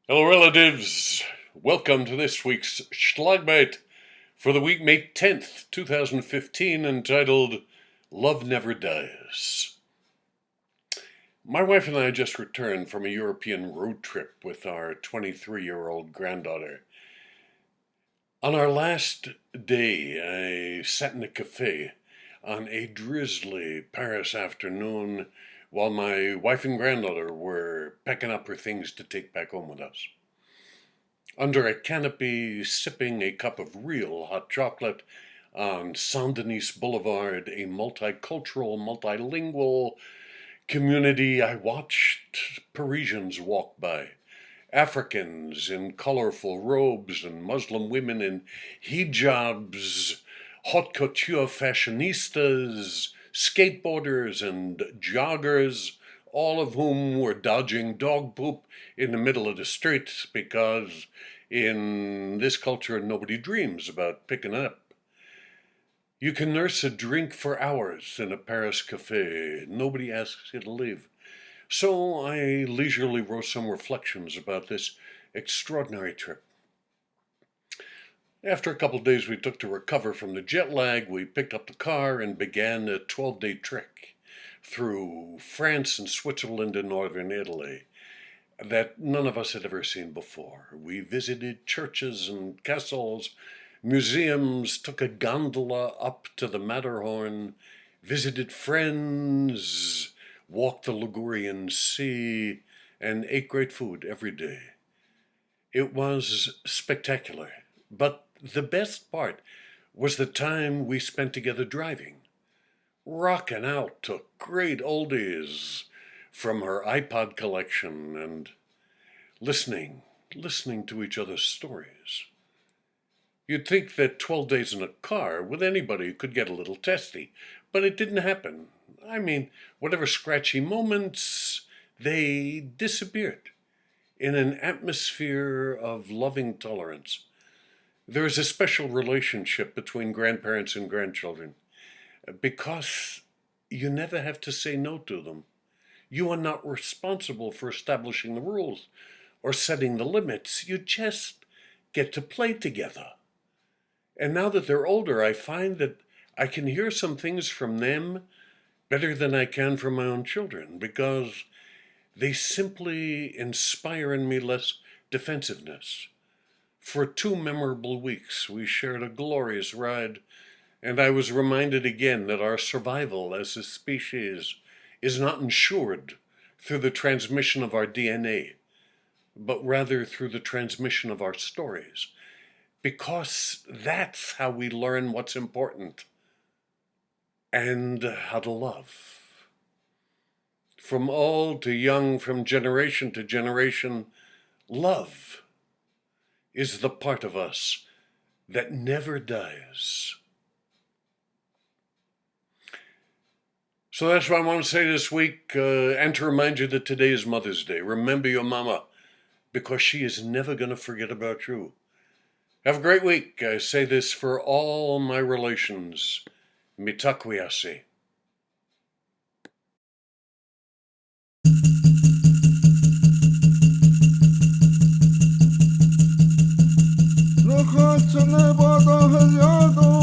Hello, relatives. Welcome to this week's Schlagbite for the week May 10th, 2015, entitled Love Never Dies. My wife and I just returned from a European road trip with our 23-year-old granddaughter. On our last day, I sat in a cafe on a drizzly Paris afternoon while my wife and granddaughter were packing up her things to take back home with us. Under a canopy, sipping a cup of real hot chocolate on Saint-Denis Boulevard, a multicultural, multilingual community, I watched Parisians walk by. Africans in colorful robes and Muslim women in hijabs, haute couture fashionistas, skateboarders and joggers, all of whom were dodging dog poop in the middle of the street because in this culture nobody dreams about picking up. You can nurse a drink for hours in a Paris cafe. Nobody asks you to leave. So I leisurely wrote some reflections about this extraordinary trip. After a couple of days we took to recover from the jet lag, we picked up the car and began a 12-day trek through France and Switzerland and northern Italy that none of us had ever seen before. We visited churches and castles, museums, took a gondola up to the Matterhorn, visited friends, walked the Ligurian Sea, and ate great food every day. It was spectacular, but the best part was the time we spent together driving, rocking out to great oldies from her iPod collection and listening to each other's stories. You'd think that 12 days in a car with anybody could get a little testy, but it didn't happen. I mean, whatever scratchy moments, they disappeared in an atmosphere of loving tolerance. There is a special relationship between grandparents and grandchildren because you never have to say no to them. You are not responsible for establishing the rules or setting the limits. You just get to play together. And now that they're older, I find that I can hear some things from them better than I can from my own children because they simply inspire in me less defensiveness. For 2 memorable weeks, we shared a glorious ride, and I was reminded again that our survival as a species is not ensured through the transmission of our DNA, but rather through the transmission of our stories, because that's how we learn what's important and how to love. From old to young, from generation to generation, love is the part of us that never dies. So that's what I want to say this week, and to remind you that today is Mother's Day. Remember your mama, because she is never going to forget about you. Have a great week. I say this for all my relations. Mitakuiase. خاطر بادا هزیادو